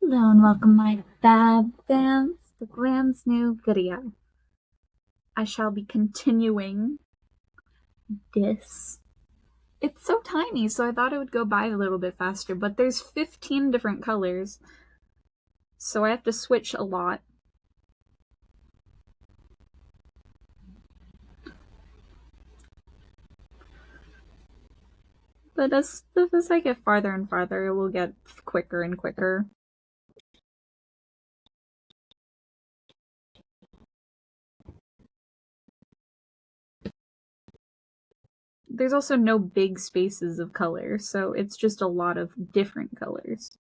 Hello and welcome my fab fans to Glam's new video. I shall be continuing this. It's so tiny, so I thought it would go by a little bit faster, but there's 15 different colors, so I have to switch a lot. But as I get farther and farther, it will get quicker and quicker. There's also no big spaces of color, so it's just a lot of different colors.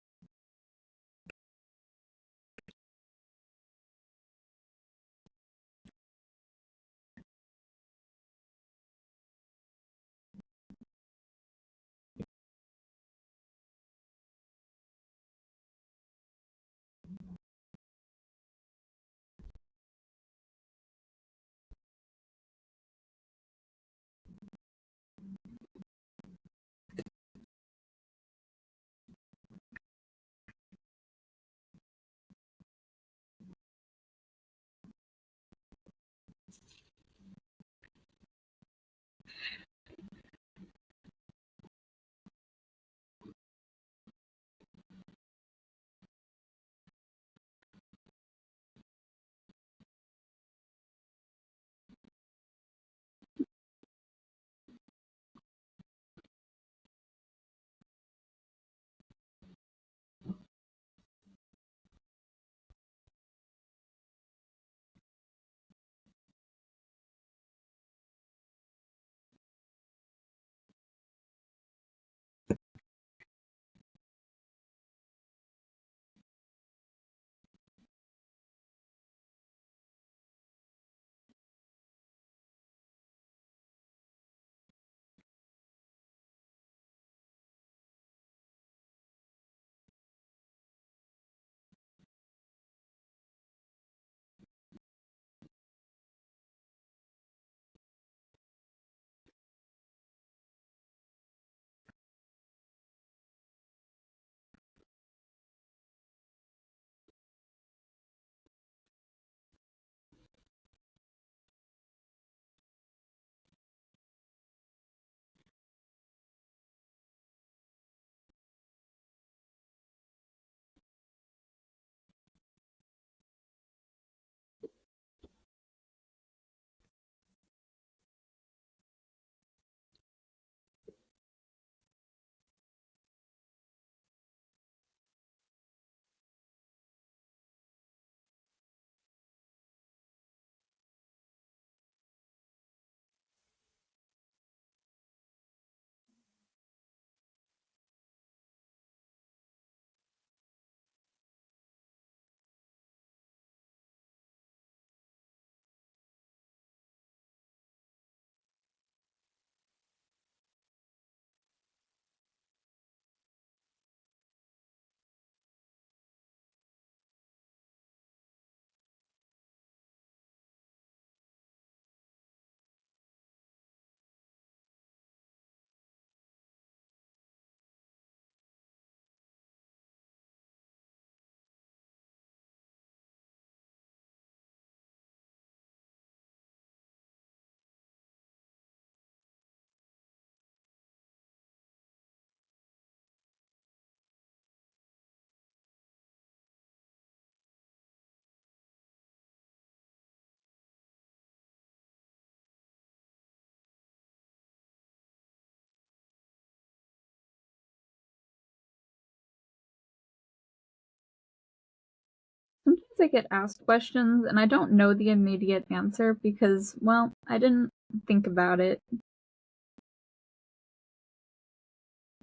Sometimes I get asked questions and I don't know the immediate answer because, well, I didn't think about it.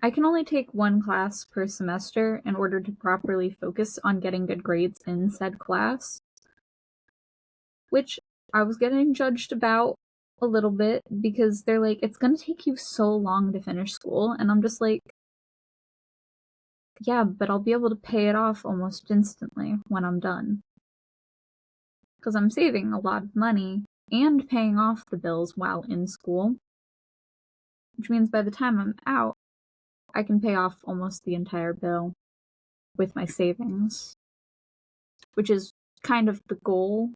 I can only take one class per semester in order to properly focus on getting good grades in said class, which I was getting judged about a little bit because they're like, it's gonna take you so long to finish school, and I'm just like, yeah, but I'll be able to pay it off almost instantly when I'm done. Because I'm saving a lot of money and paying off the bills while in school, which means by the time I'm out, I can pay off almost the entire bill. with my savings, which is kind of the goal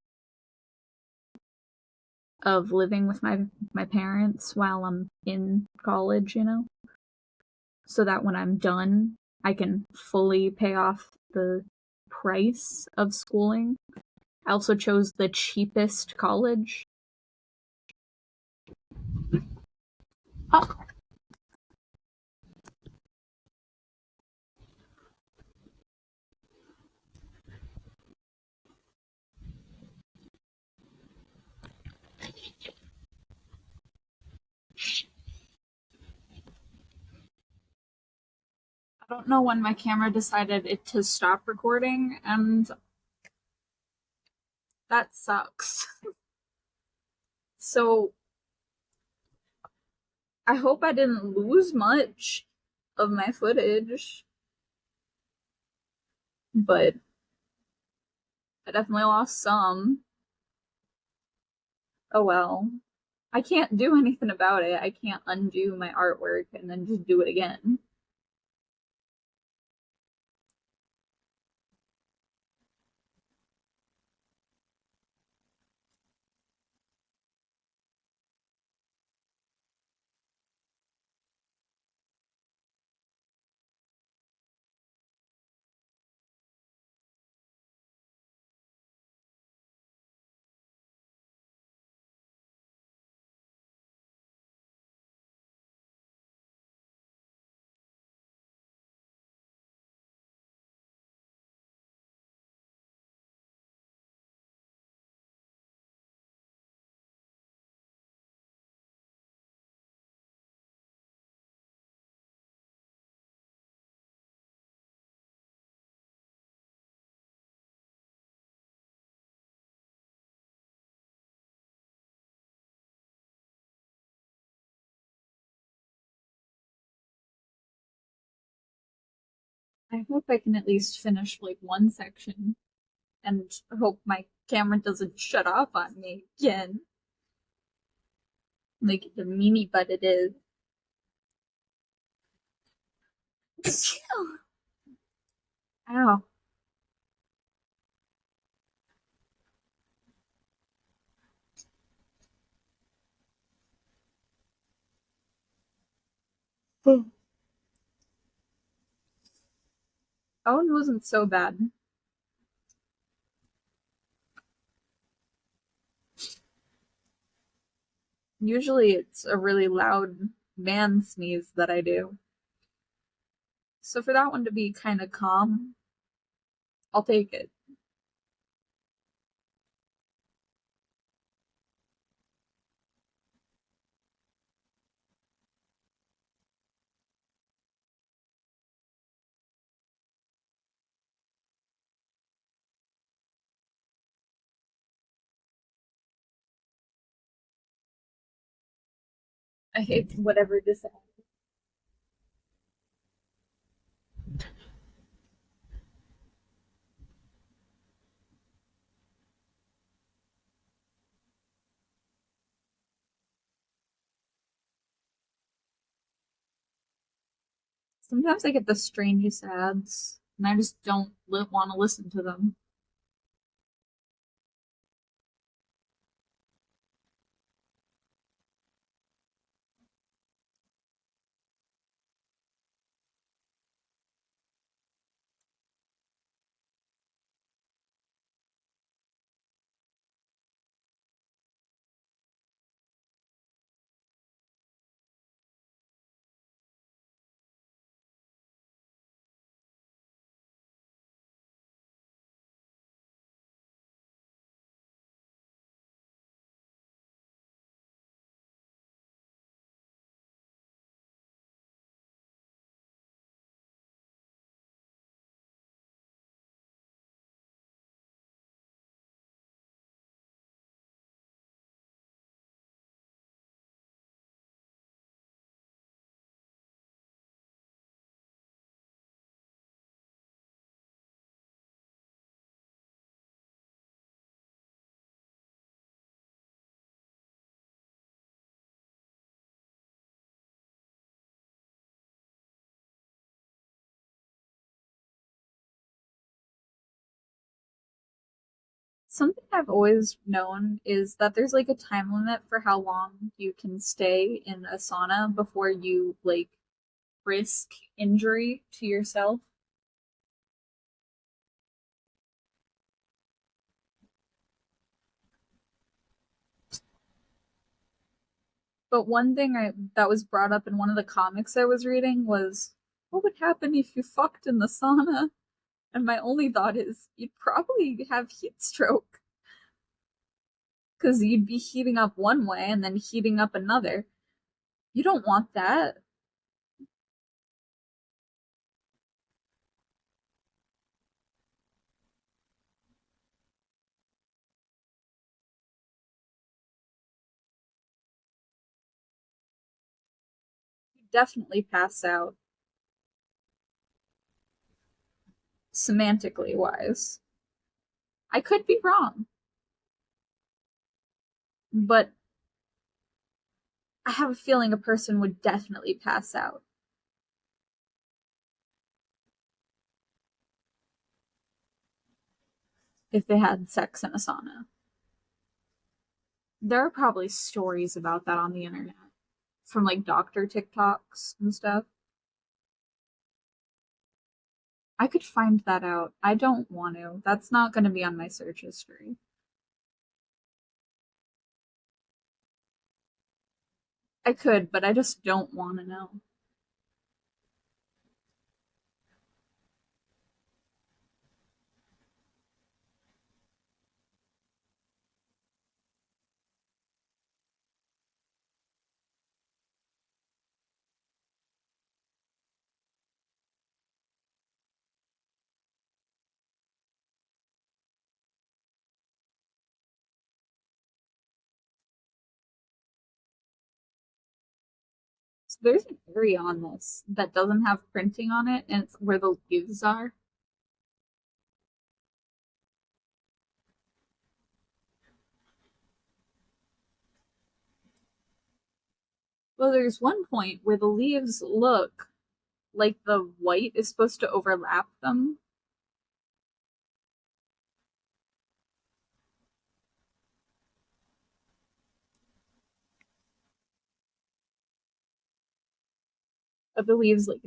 of living with my parents while I'm in college, you know? So that when I'm done, I can fully pay off the price of schooling. I also chose the cheapest college. Oh, I don't know when my camera decided it to stop recording, and that sucks. So I hope I didn't lose much of my footage, but I definitely lost some. Oh well. I can't do anything about it. I can't undo my artwork and then just do it again. I hope I can at least finish like one section and hope my camera doesn't shut off on me again. Like the meanie butt it is. Ow. That one wasn't so bad. Usually it's a really loud man sneeze that I do. So for that one to be kind of calm, I'll take it. I hate whatever this. Sometimes I get the strangest ads, and I just don't want to listen to them. Something I've always known is that there's like a time limit for how long you can stay in a sauna before you like risk injury to yourself. But one thing that was brought up in one of the comics I was reading was what would happen if you fucked in the sauna? And my only thought is you'd probably have heat stroke because you'd be heating up one way and then heating up another. You don't want that. You definitely pass out, semantically wise. I could be wrong, but I have a feeling a person would definitely pass out if they had sex in a sauna. There are probably stories about that on the internet from like doctor TikToks and stuff. I could find that out. I don't want to. That's not going to be on my search history. I could, but I just don't want to know. So there's an area on this that doesn't have printing on it, and it's where the leaves are. Well, there's one point where the leaves look like the white is supposed to overlap them. But the leaves like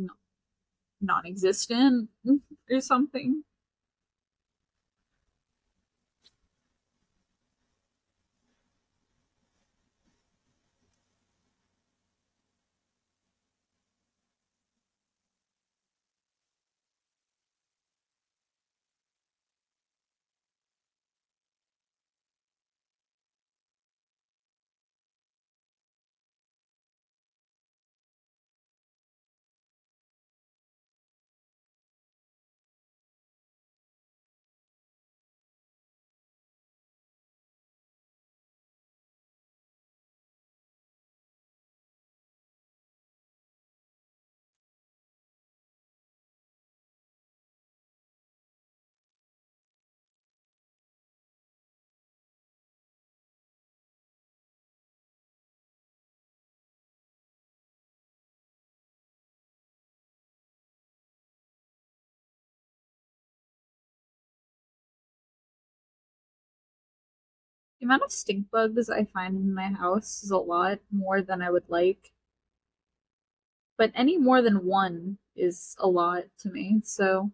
non-existent or something. The amount of stink bugs I find in my house is a lot more than I would like, but any more than one is a lot to me. So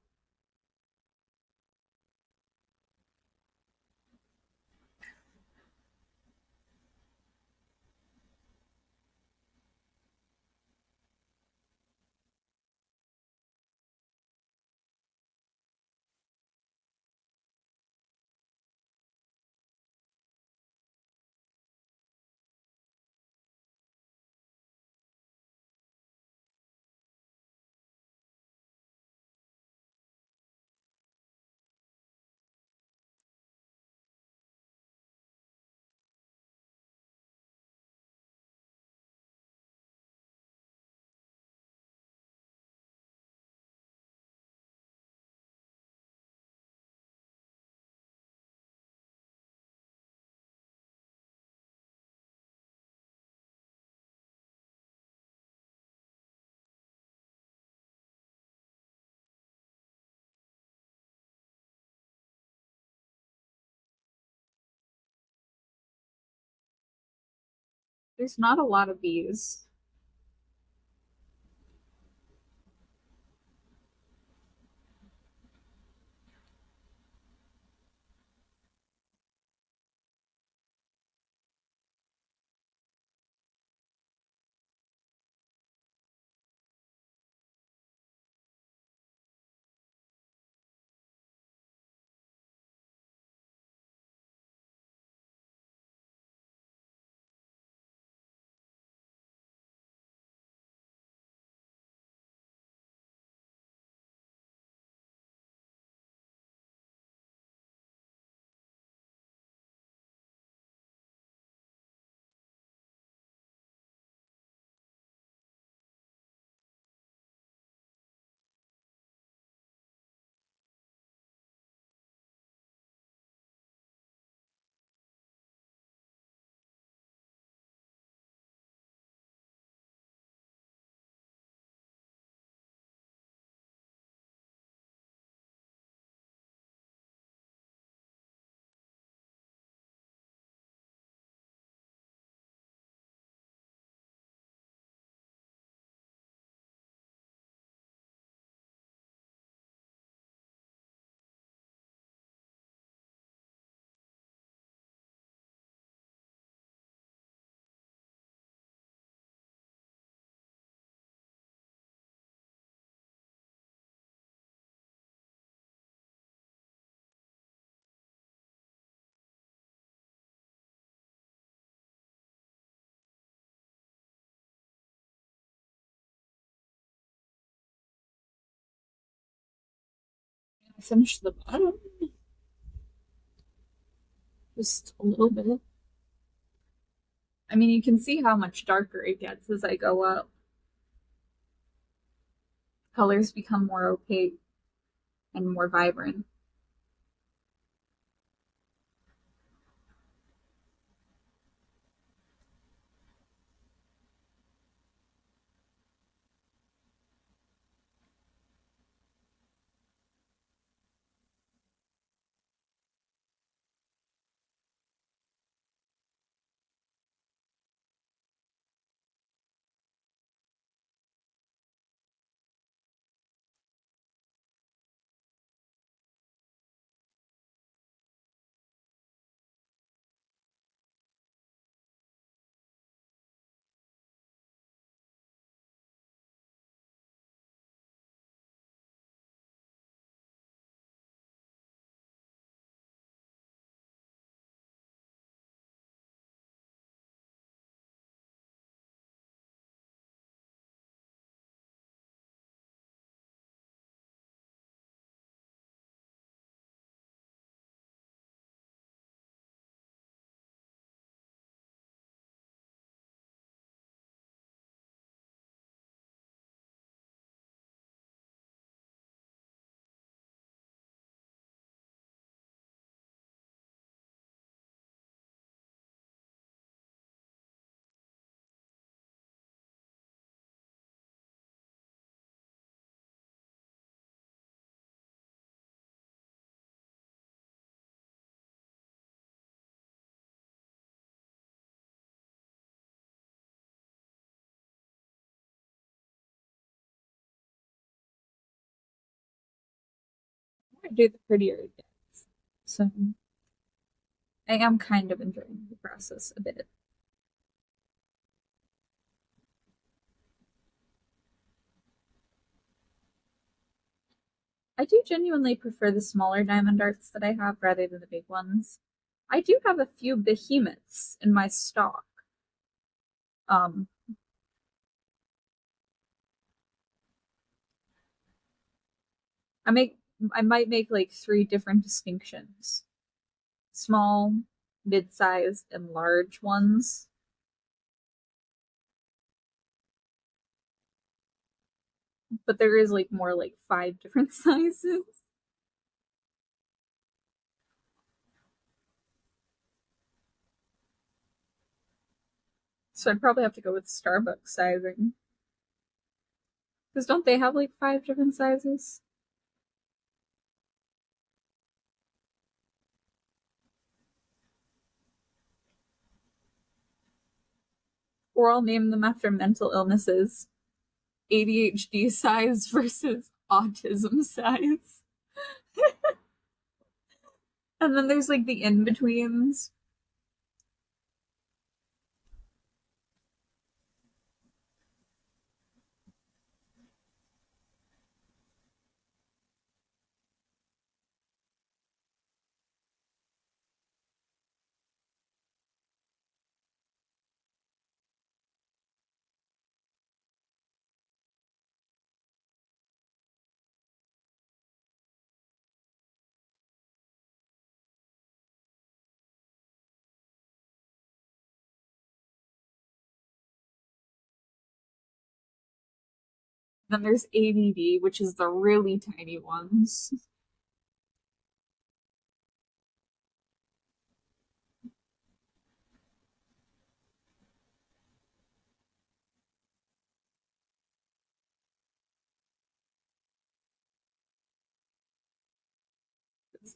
There's not a lot of bees. I finished the bottom just a little bit. I mean, you can see how much darker it gets as I go up. Colors become more opaque and more vibrant. I do the prettier it gets. So I am kind of enjoying the process a bit. I do genuinely prefer the smaller diamond arts that I have rather than the big ones. I do have a few behemoths in my stock. Um, I make I might make like three different distinctions: small, mid-sized, and large ones. But there is like more like five different sizes. So I'd probably have to go with Starbucks sizing. Because don't they have like five different sizes? or I'll name them after mental illnesses. ADHD size versus autism size. And then there's like the in-betweens. Then there's ADD, which is the really tiny ones.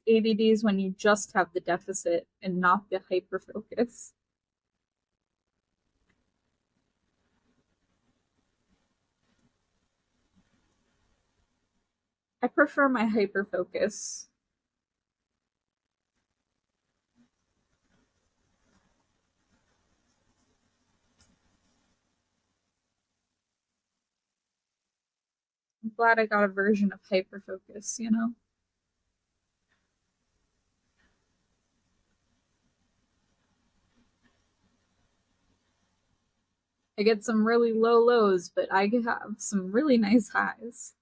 ADD is when you just have the deficit and not the hyperfocus. I prefer my hyperfocus. I'm glad I got a version of hyperfocus, you know? I get some really low lows, but I have some really nice highs.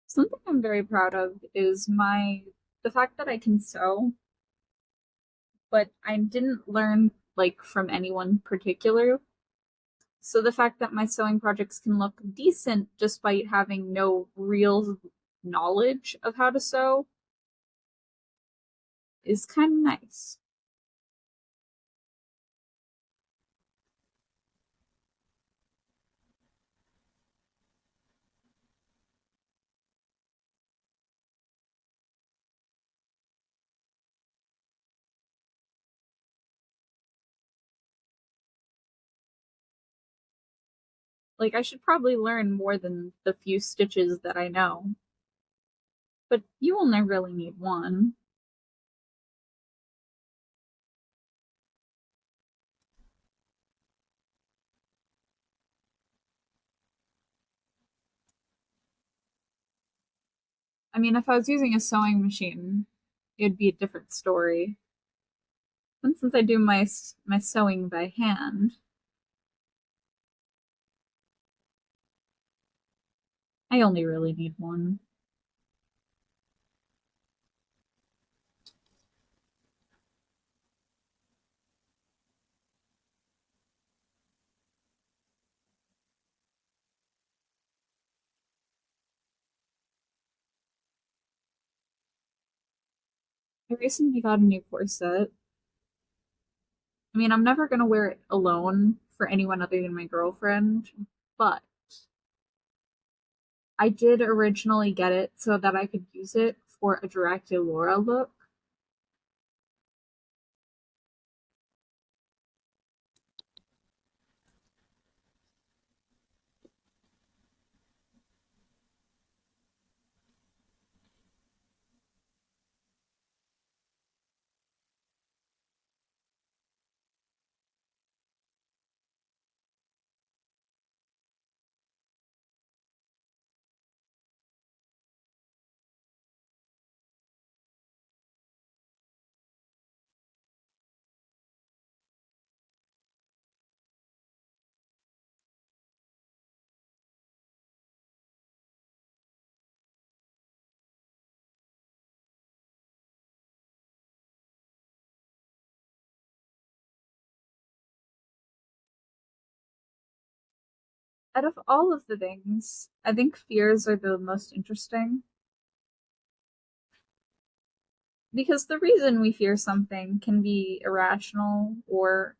Something I'm very proud of is the fact that I can sew, but I didn't learn like from anyone particular. So the fact that my sewing projects can look decent despite having no real knowledge of how to sew is kind of nice. Like I should probably learn more than the few stitches that I know. But you only really need one. I mean, if I was using a sewing machine, it'd be a different story. And since I do my sewing by hand, I only really need one. I recently got a new corset. I mean, I'm never gonna wear it alone for anyone other than my girlfriend, but I did originally get it so that I could use it for a Draculaura look. Out of all of the things, I think fears are the most interesting because the reason we fear something can be irrational or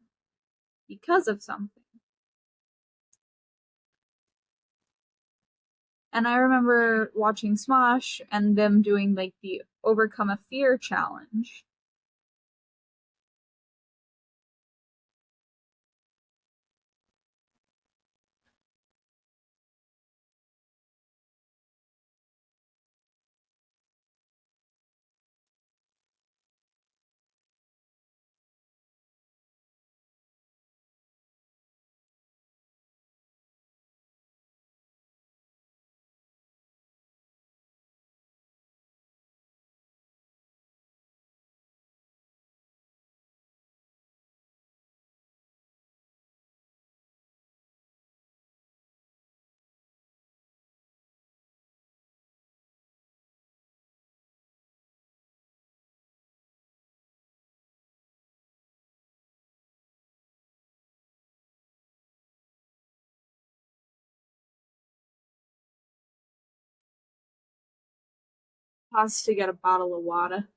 because of something. And I remember watching Smosh and them doing like the overcome a fear challenge. Pause to get a bottle of water.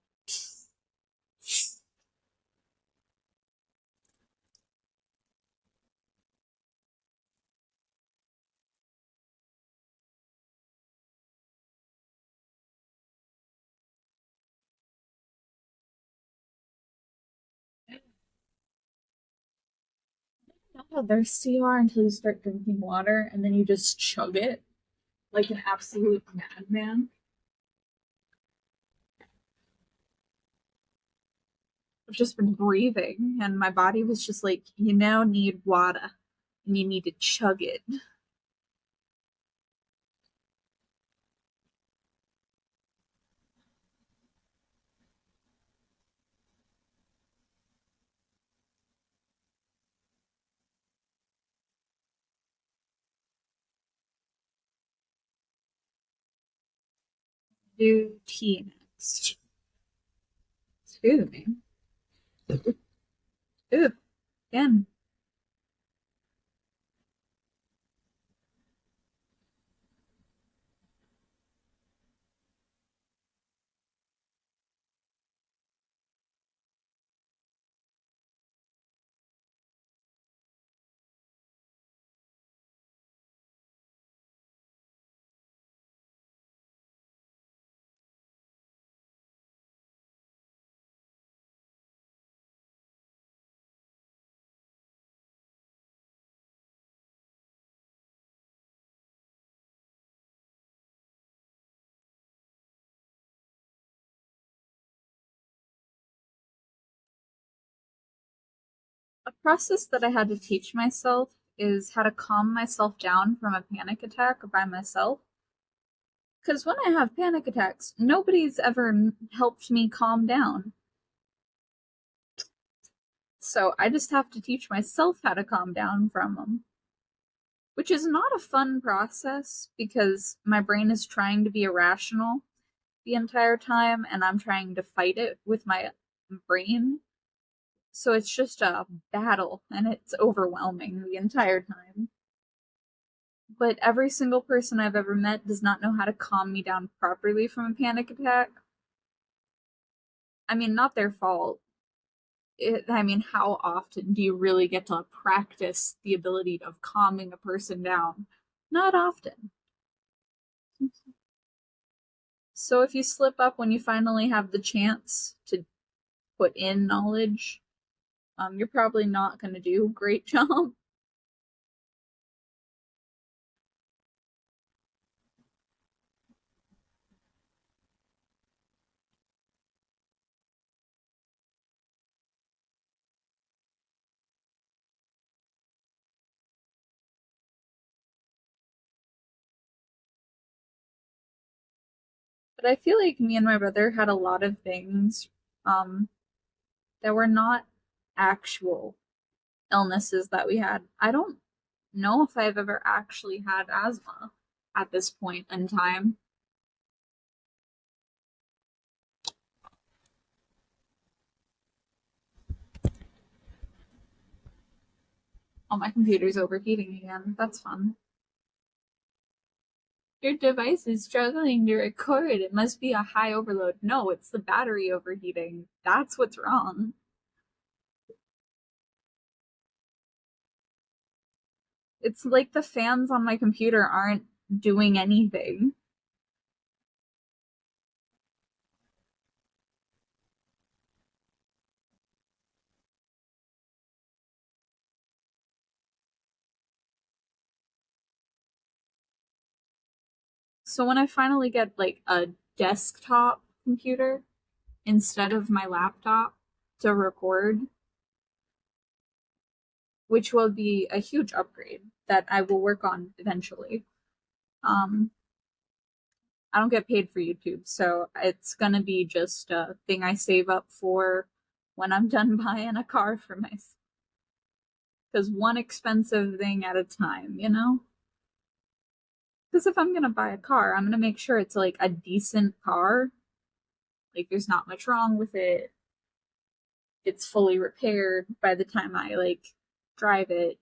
Not how thirsty you are until you start drinking water and then you just chug it like an absolute madman. I've just been breathing and my body was just like, you now need water and you need to chug it. Do tea next. Excuse me. Ooh, again. A process that I had to teach myself is how to calm myself down from a panic attack by myself. Because when I have panic attacks, nobody's ever helped me calm down. So I just have to teach myself how to calm down from them, which is not a fun process because my brain is trying to be irrational the entire time and I'm trying to fight it with my brain. So it's just a battle and it's overwhelming the entire time. But every single person I've ever met does not know how to calm me down properly from a panic attack. I mean, not their fault. I mean, how often do you really get to practice the ability of calming a person down? Not often. So if you slip up when you finally have the chance to put in knowledge, you're probably not going to do a great job. But I feel like me and my brother had a lot of things um, that were not actual illnesses that we had. I don't know if I've ever actually had asthma at this point in time. Oh, my computer's overheating again. That's fun. Your device is struggling to record. It must be a high overload. No, it's the battery overheating. That's what's wrong. It's like the fans on my computer aren't doing anything. So when I finally get like a desktop computer instead of my laptop to record, which will be a huge upgrade that I will work on eventually. Um, I don't get paid for YouTube, so it's gonna be just a thing I save up for when I'm done buying a car for myself. Because one expensive thing at a time, you know? Because if I'm gonna buy a car, I'm gonna make sure it's like a decent car. Like there's not much wrong with it. It's fully repaired by the time I like drive it,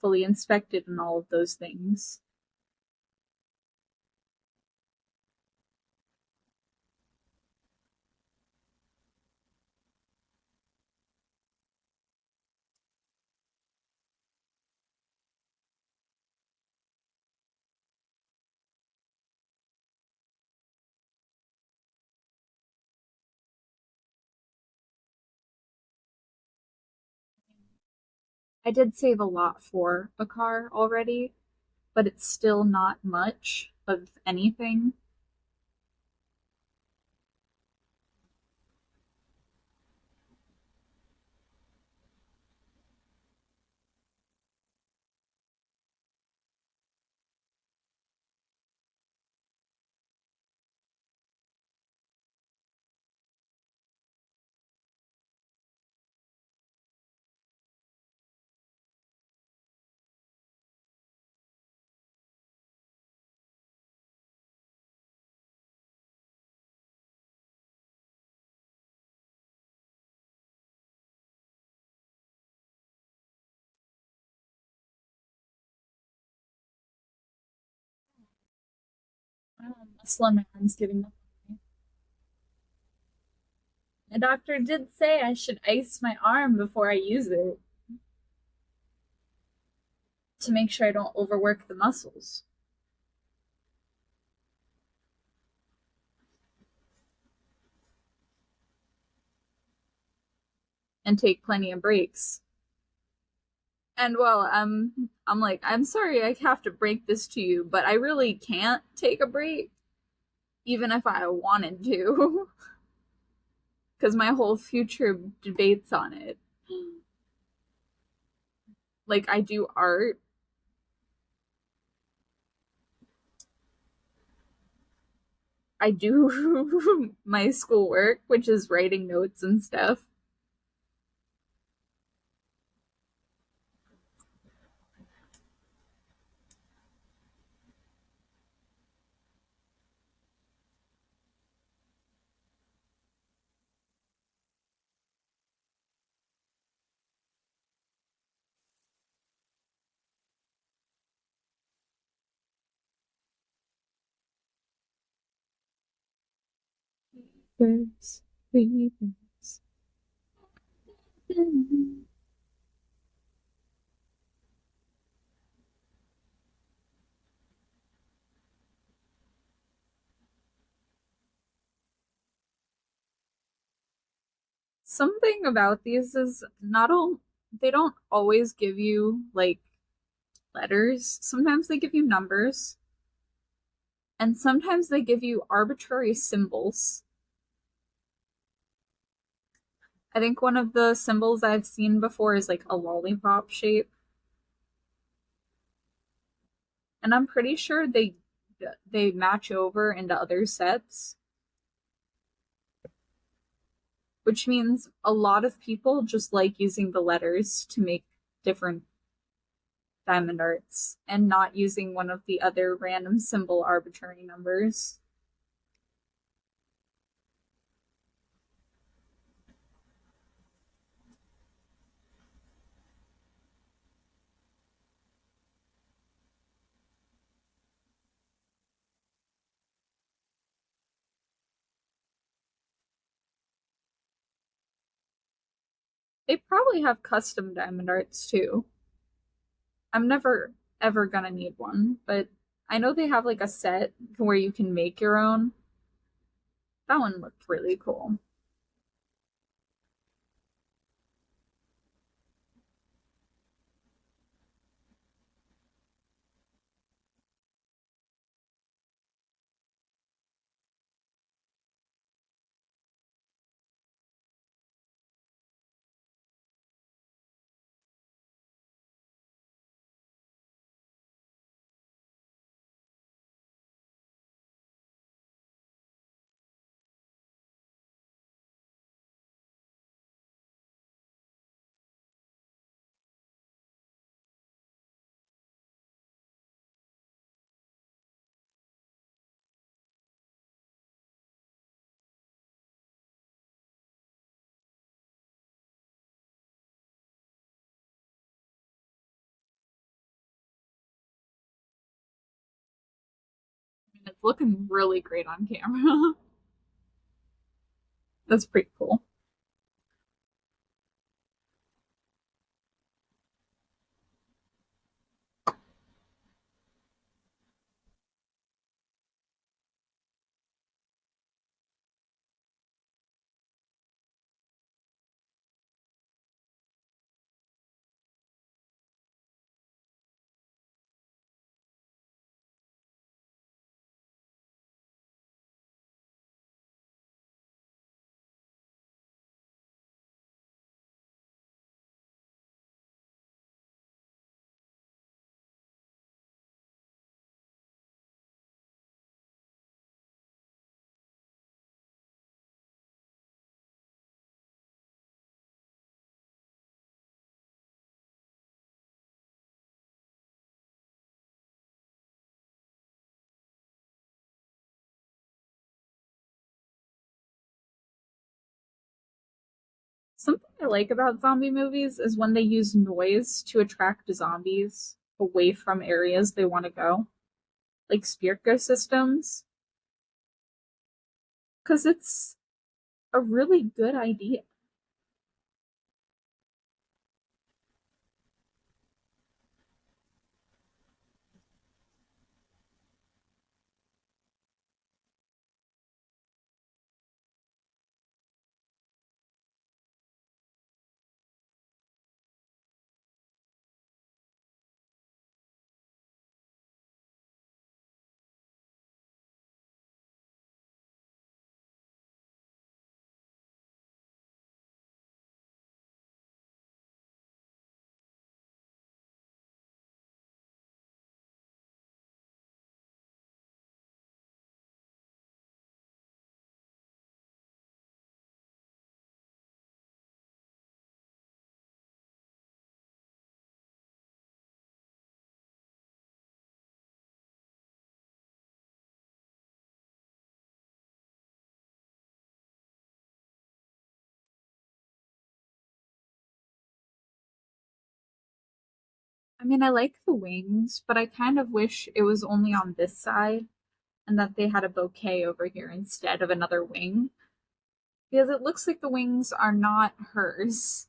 fully inspected and all of those things. I did save a lot for a car already, but it's still not much of anything. Muslim man's giving up on me. The doctor did say I should ice my arm before I use it to make sure I don't overwork the muscles and take plenty of breaks. And well, I'm like, I'm sorry I have to break this to you, but I really can't take a break, even if I wanted to, because my whole future debates on it. Like, I do art, I do my schoolwork, which is writing notes and stuff. Birds, weavers. Something about these is not all, they don't always give you like letters. Sometimes they give you numbers, and sometimes they give you arbitrary symbols. I think one of the symbols I've seen before is like a lollipop shape, and I'm pretty sure they match over into other sets, which means a lot of people just like using the letters to make different diamond arts and not using one of the other random symbol arbitrary numbers. They probably have custom diamond arts too. I'm never ever gonna need one, but I know they have like a set where you can make your own. That one looked really cool. I mean, it's looking really great on camera. That's pretty cool. Something I like about zombie movies is when they use noise to attract zombies away from areas they want to go, like spirit ghost systems, because it's a really good idea. I mean, I like the wings, but I kind of wish it was only on this side and that they had a bouquet over here instead of another wing, because it looks like the wings are not hers.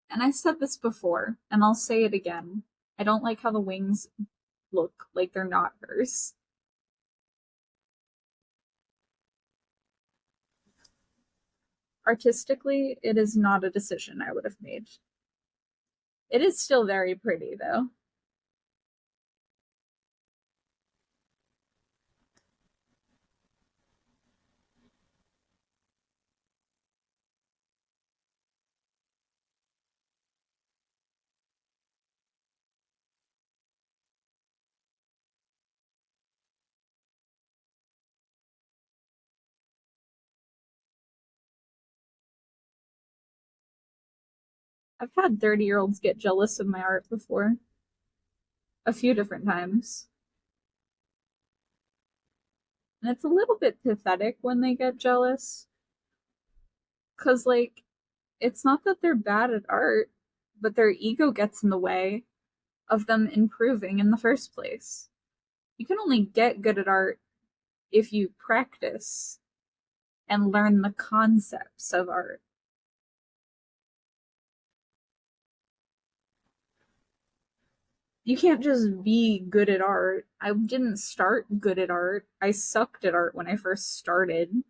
And I said this before, and I'll say it again. I don't like how the wings look like they're not hers. Artistically, it is not a decision I would have made. It is still very pretty, though. I've had 30-year-olds get jealous of my art before, a few different times. And it's a little bit pathetic when they get jealous, because, like, it's not that they're bad at art, but their ego gets in the way of them improving in the first place. You can only get good at art if you practice and learn the concepts of art. You can't just be good at art. I didn't start good at art. I sucked at art when I first started.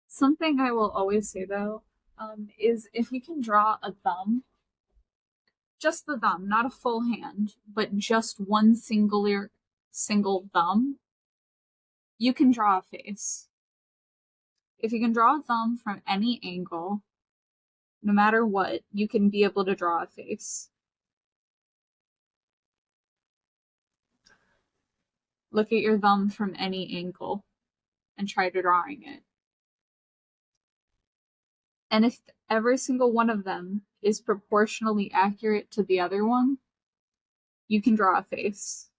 Something I will always say though, is if you can draw a thumb, just the thumb, not a full hand, but just one single thumb, you can draw a face. If you can draw a thumb from any angle, no matter what, you can be able to draw a face. Look at your thumb from any angle and try to drawing it. And if every single one of them is proportionally accurate to the other one, you can draw a face.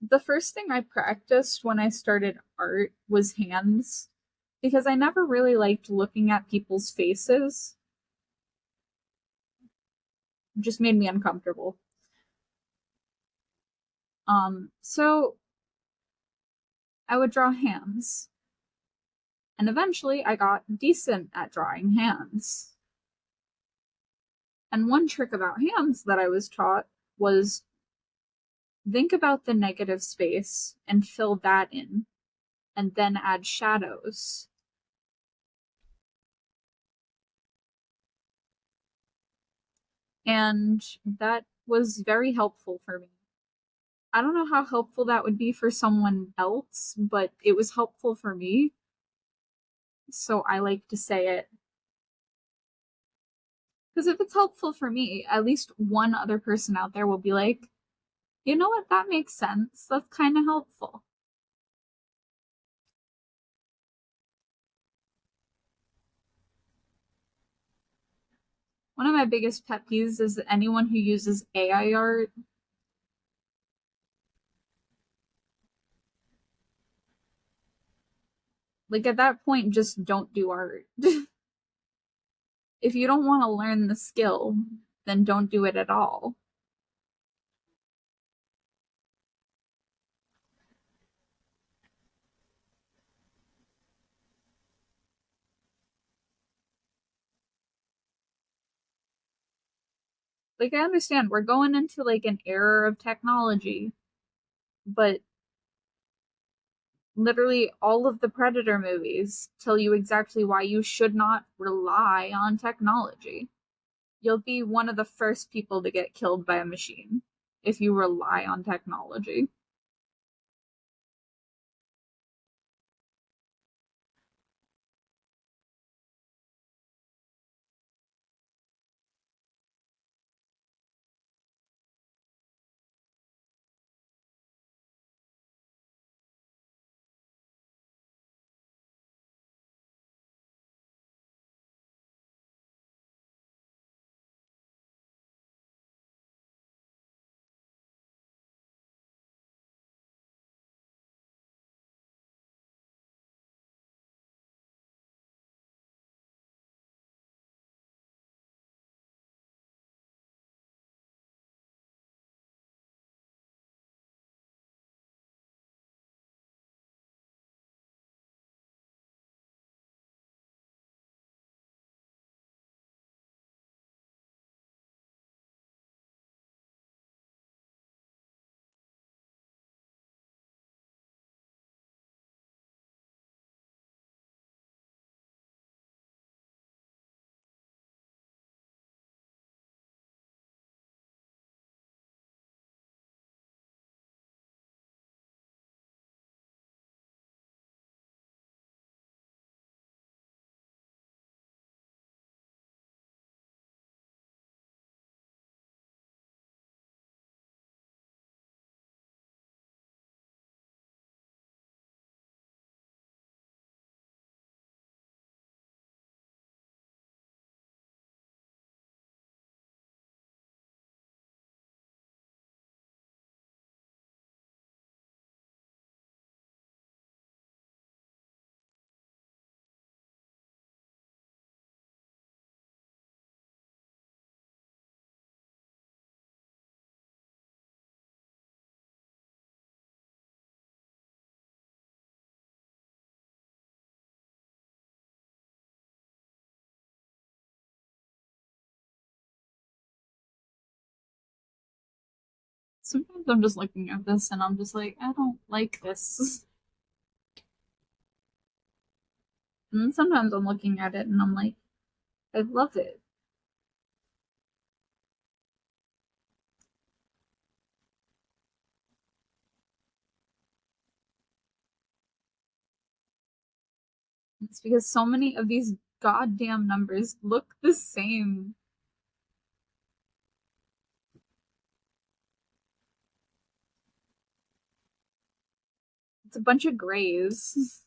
The first thing I practiced when I started art was hands because I never really liked looking at people's faces. It just made me uncomfortable. So I would draw hands. And eventually I got decent at drawing hands. And one trick about hands that I was taught was think about the negative space and fill that in, and then add shadows. And that was very helpful for me. I don't know how helpful that would be for someone else, but it was helpful for me. So I like to say it. Because if it's helpful for me, at least one other person out there will be like, you know what, that makes sense. That's kind of helpful. One of my biggest pet peeves is anyone who uses AI art. Like at that point, just don't do art. If you don't want to learn the skill, then don't do it at all. Like I understand we're going into like an era of technology, but literally all of the Predator movies tell you exactly why you should not rely on technology. You'll be one of the first people to get killed by a machine if you rely on technology. Sometimes I'm just looking at this and I'm just like, I don't like this. And then sometimes I'm looking at it and I'm like, I love it. It's because so many of these goddamn numbers look the same. It's a bunch of grays.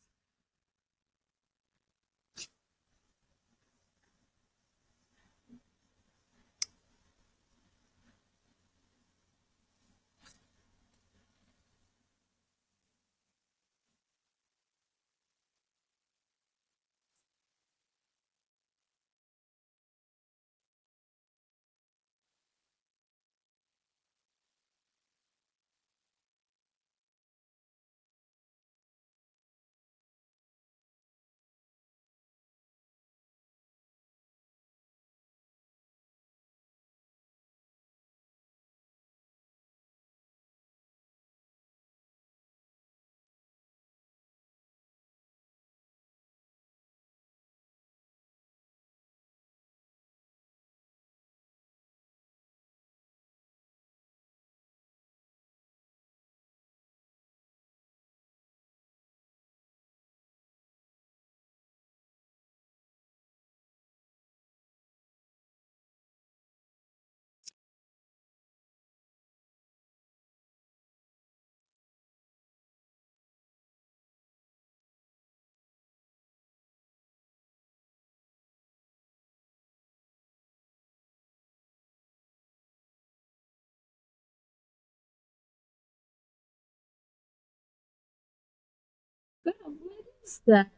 What is that?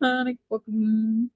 Like, welcome.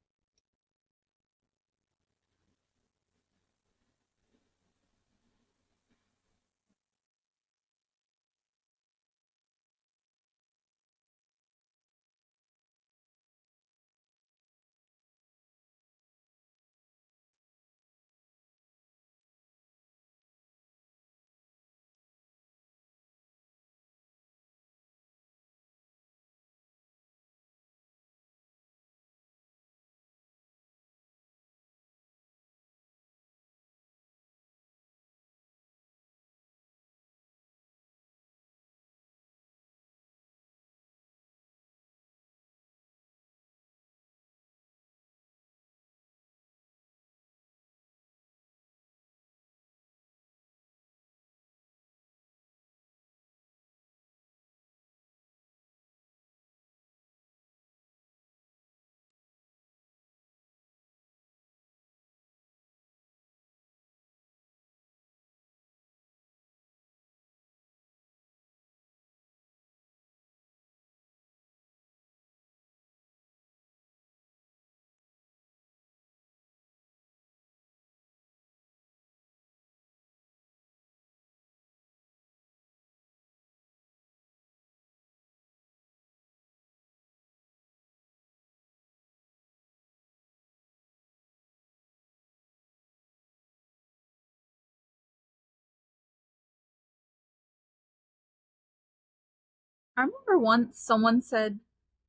I remember once someone said,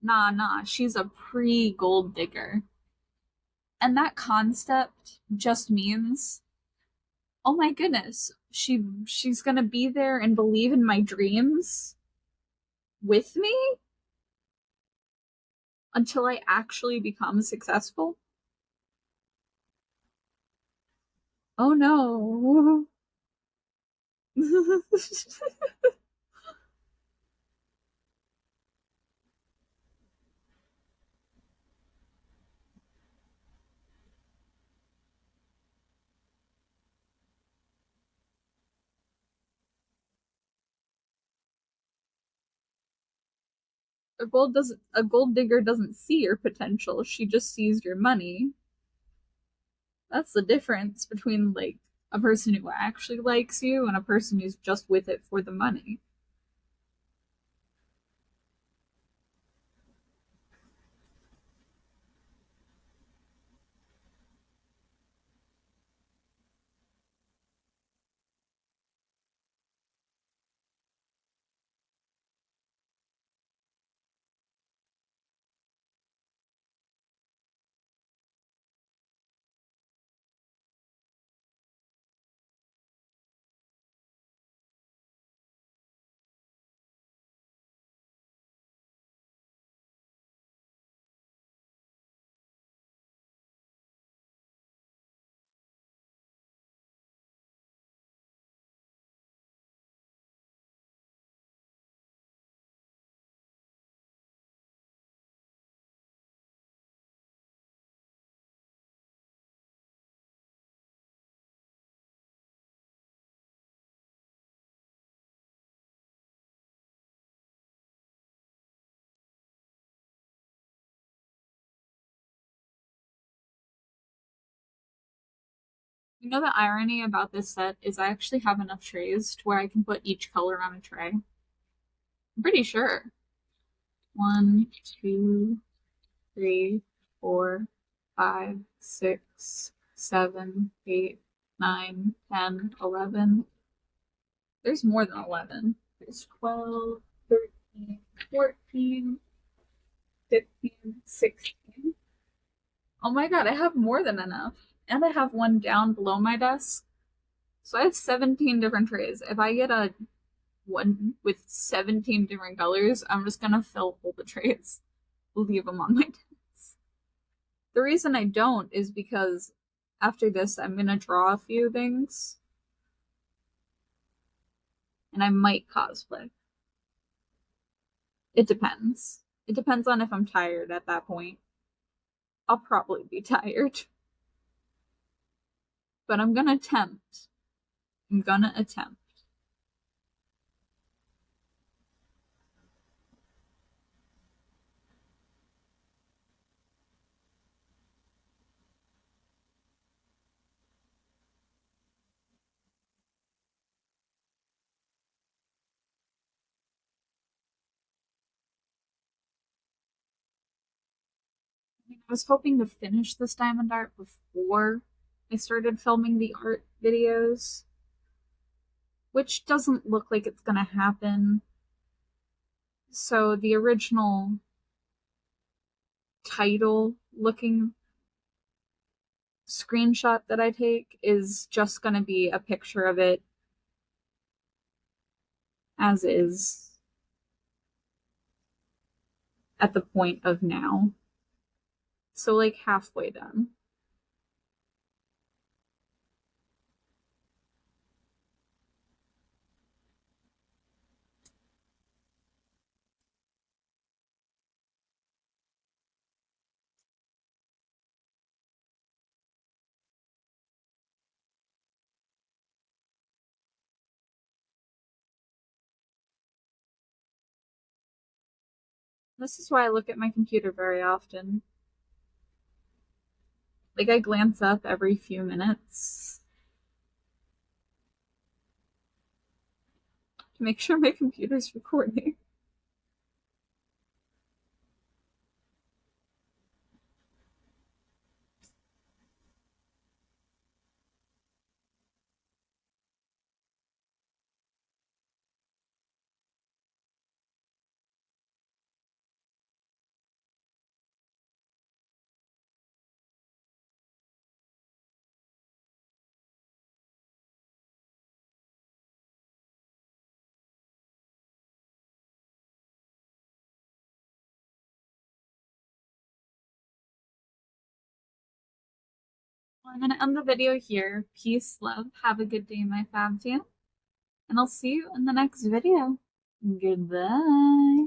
nah, nah, she's a pre-gold digger. And that concept just means, oh my goodness, she's gonna be there and believe in my dreams with me until I actually become successful. Oh no. A gold digger doesn't see your potential. She just sees your money. That's the difference between like a person who actually likes you and a person who's just with it for the money. You know, the irony about this set is I actually have enough trays to where I can put each color on a tray. I'm pretty sure. One, two, three, four, five, six, seven, eight, 9, 10, 11. There's more than 11. There's 12, 13, 14, 15, 16. Oh my god, I have more than enough. And I have one down below my desk. So I have 17 different trays. If I get a one with 17 different colors, I'm just gonna fill all the trays, leave them on my desk. The reason I don't is because after this, I'm gonna draw a few things and I might cosplay. It depends. It depends on if I'm tired at that point. I'll probably be tired, but I'm gonna attempt. I'm gonna attempt. I was hoping to finish this diamond art before I started filming the art videos, which doesn't look like it's gonna happen. So the original title looking screenshot that I take is just gonna be a picture of it as is at the point of now. So like halfway done. This is why I look at my computer very often. Like I glance up every few minutes to make sure my computer's recording. Well, I'm going to end the video here. Peace, love. Have a good day, my fam fam. And I'll see you in the next video. Goodbye.